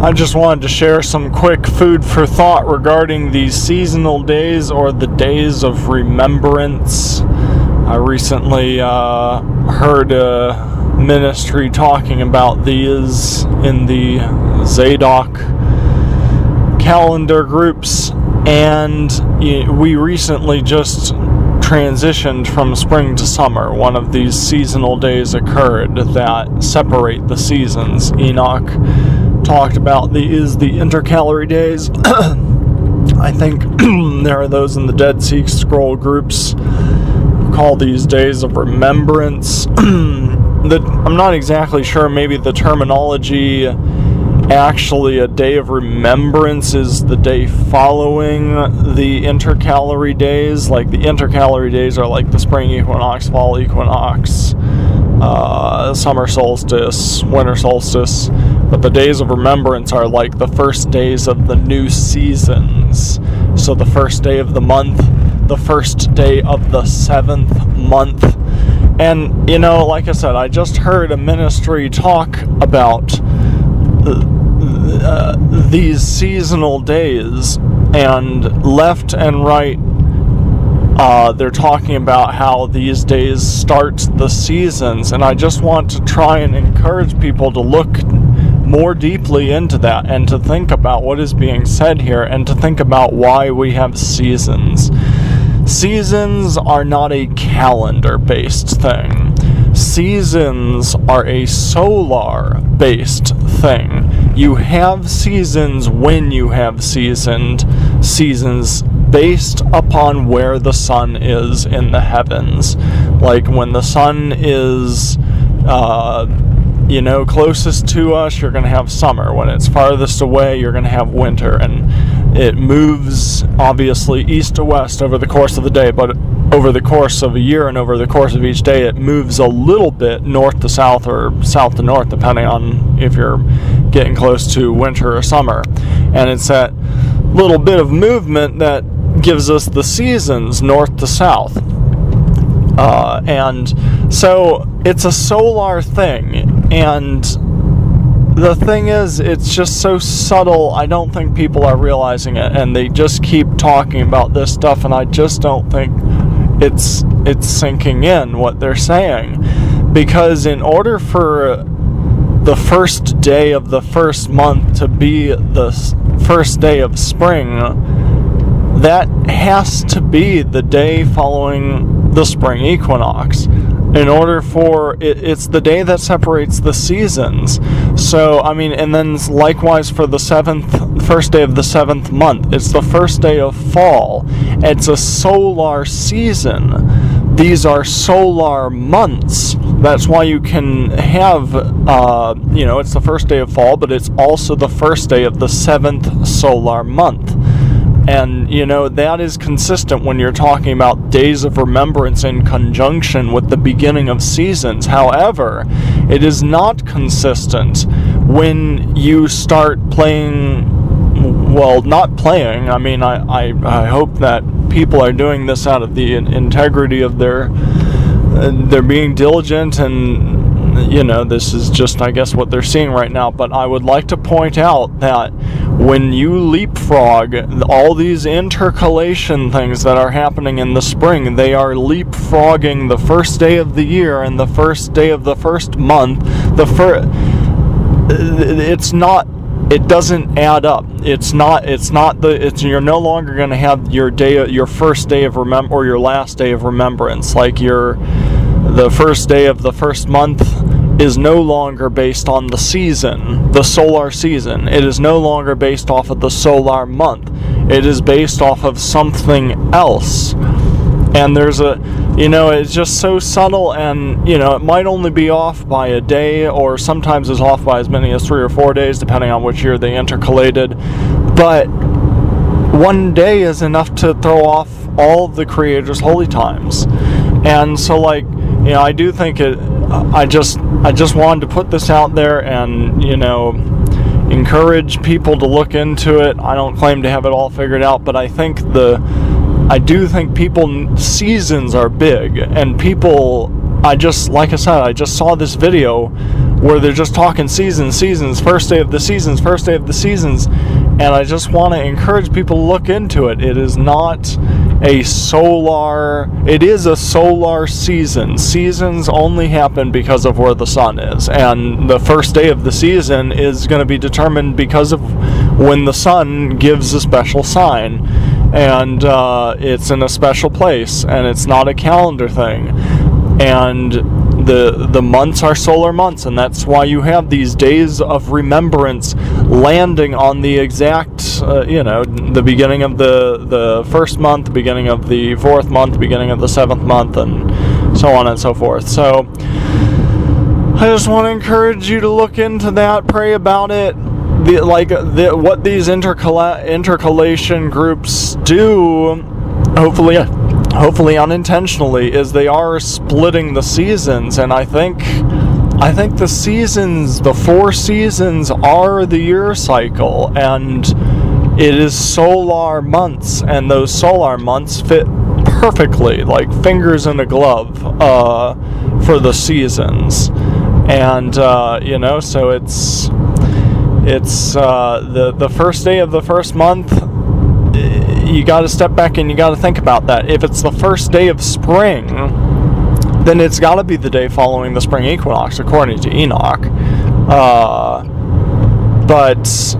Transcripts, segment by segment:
I just wanted to share some quick food for thought regarding these seasonal days, or the days of remembrance. I recently heard a ministry talking about these in the Zadok calendar groups, and we recently just transitioned from spring to summer. One of these seasonal days occurred that separate the seasons. Enoch talked about the intercalary days. I think there are those in the Dead Sea Scroll groups who call these days of remembrance. I'm not exactly sure, maybe the terminology, actually a day of remembrance is the day following the intercalary days. Like the intercalary days are like the spring equinox, fall equinox, summer solstice, winter solstice. But the days of remembrance are like the first days of the new seasons. So the first day of the month, the first day of the 7th month. And, you know, like I said, I just heard a ministry talk about these seasonal days, and left and right, they're talking about how these days start the seasons. And I just want to try and encourage people to look more deeply into that, and to think about what is being said here, and to think about why we have seasons. Seasons are not a calendar-based thing. Seasons are a solar-based thing. You have seasons when you have seasons based upon where the sun is in the heavens. Like when the sun is closest to us, you're going to have summer. When it's farthest away, you're going to have winter. And it moves, obviously, east to west over the course of the day, but over the course of a year and over the course of each day, it moves a little bit north to south or south to north, depending on if you're getting close to winter or summer. And it's that little bit of movement that gives us the seasons, north to south. And so it's a solar thing. And the thing is, it's just so subtle, I don't think people are realizing it, and they just keep talking about this stuff, and I just don't think it's sinking in what they're saying. Because in order for the first day of the first month to be the first day of spring, that has to be the day following the spring equinox. In order for it's the day that separates the seasons. So, I mean, and then likewise for the first day of the 7th month, it's the first day of fall. It's a solar season. These are solar months. That's why you can have, it's the first day of fall, but it's also the first day of the 7th solar month. And, that is consistent when you're talking about days of remembrance in conjunction with the beginning of seasons. However, it is not consistent when you start playing, well, not playing. I mean, I hope that people are doing this out of the integrity of they're being diligent, and this is just, I guess, what they're seeing right now. But I would like to point out that when you leapfrog all these intercalation things that are happening in the spring, they are leapfrogging the first day of the year and the first day of the first month. It doesn't add up. You're no longer going to have your first day of or your last day of remembrance. Like the first day of the first month is no longer based on the season, the solar season. It is no longer based off of the solar month. It is based off of something else. And there's it's just so subtle, and, it might only be off by a day, or sometimes it's off by as many as 3 or 4 days, depending on which year they intercalated. But one day is enough to throw off all of the Creator's holy times. And so, I do think I just wanted to put this out there and, encourage people to look into it. I don't claim to have it all figured out, but I do think seasons are big, and people, like I said, I just saw this video where they're just talking seasons, first day of the seasons, first day of the seasons, and I just want to encourage people to look into it. It is not a solar, it is a solar season. Seasons only happen because of where the sun is, and the first day of the season is going to be determined because of when the sun gives a special sign, and it's in a special place, and it's not a calendar thing, and the months are solar months, and that's why you have these days of remembrance landing on the exact, the beginning of the first month, the beginning of the fourth month, the beginning of the seventh month, and so on and so forth. So I just want to encourage you to look into that, pray about it. What these intercalation groups do, hopefully unintentionally, is they are splitting the seasons, and I think the seasons, the 4 seasons, are the year cycle, and it is solar months, and those solar months fit perfectly, like fingers in a glove, for the seasons, and so it's the first day of the first month. You got to step back and you got to think about that. If it's the first day of spring, then it's got to be the day following the spring equinox, according to Enoch. But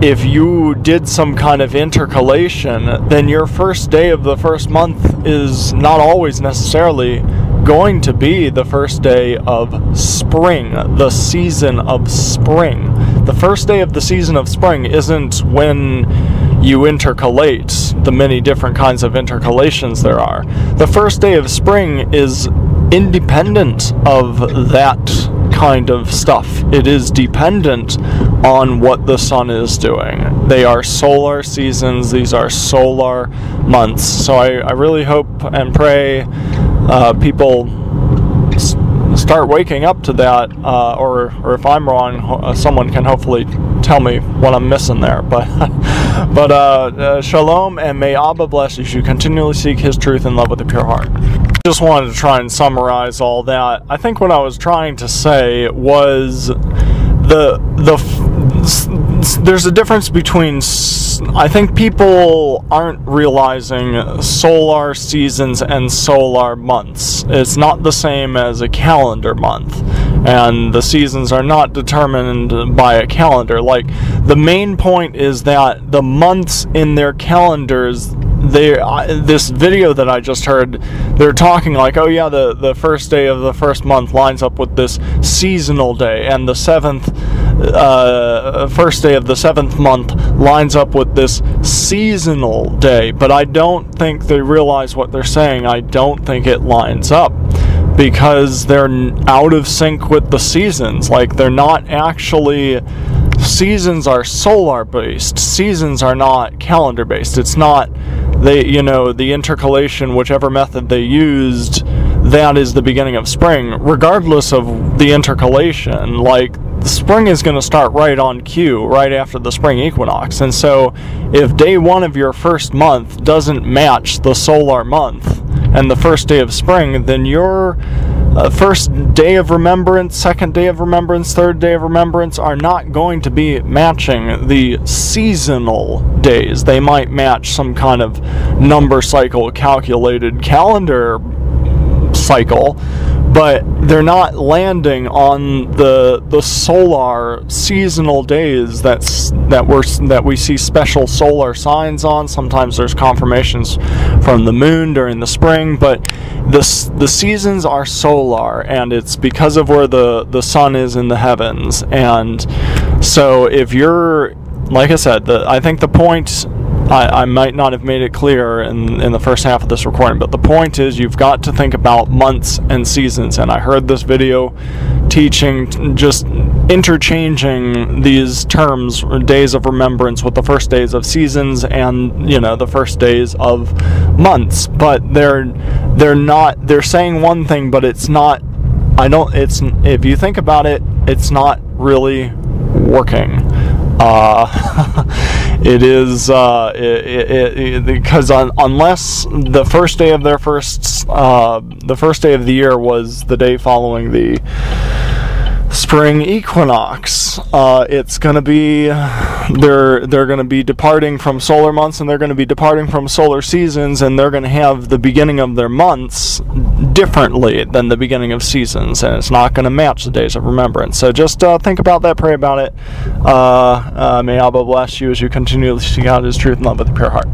if you did some kind of intercalation, then your first day of the first month is not always necessarily going to be the first day of spring, the season of spring. The first day of the season of spring isn't when you intercalate the many different kinds of intercalations there are. The first day of spring is independent of that kind of stuff. It is dependent on what the sun is doing. They are solar seasons. These are solar months. So I really hope and pray people start waking up to that, or if I'm wrong, someone can hopefully tell me what I'm missing there. But shalom, and may Abba bless you as you continually seek His truth and love with a pure heart. Just wanted to try and summarize all that. I think what I was trying to say was there's a difference between, I think people aren't realizing solar seasons and solar months. It's not the same as a calendar month, and the seasons are not determined by a calendar. Like, the main point is that the months in their calendars, this video that I just heard, they're talking like, oh yeah, the first day of the first month lines up with this seasonal day, and the first day of the seventh month lines up with this seasonal day. But I don't think they realize what they're saying. I don't think it lines up, because they're out of sync with the seasons. Like, they're not actually, seasons are solar based, seasons are not calendar based. It's not, the intercalation, whichever method they used, that is the beginning of spring, regardless of the intercalation. Like, the spring is going to start right on cue, right after the spring equinox. And so if day one of your first month doesn't match the solar month and the first day of spring, then your first day of remembrance, second day of remembrance, third day of remembrance are not going to be matching the seasonal days. They might match some kind of number cycle, calculated calendar cycle, but they're not landing on the solar seasonal days that we see special solar signs on. Sometimes there's confirmations from the moon during the spring, but the seasons are solar, and it's because of where the sun is in the heavens. And so if you're, like I said, I think the point, I might not have made it clear in the first half of this recording, but the point is you've got to think about months and seasons. And I heard this video teaching, just interchanging these terms, days of remembrance, with the first days of seasons and, the first days of months. But they're saying one thing, but it's not, if you think about it, it's not really working. It is because unless the first day of the first day of the year was the day following the spring equinox. It's going to be, they're going to be departing from solar months, and they're going to be departing from solar seasons, and they're going to have the beginning of their months differently than the beginning of seasons, and it's not going to match the days of remembrance. So just think about that, pray about it. May Abba bless you as you continue to seek out His truth and love with a pure heart.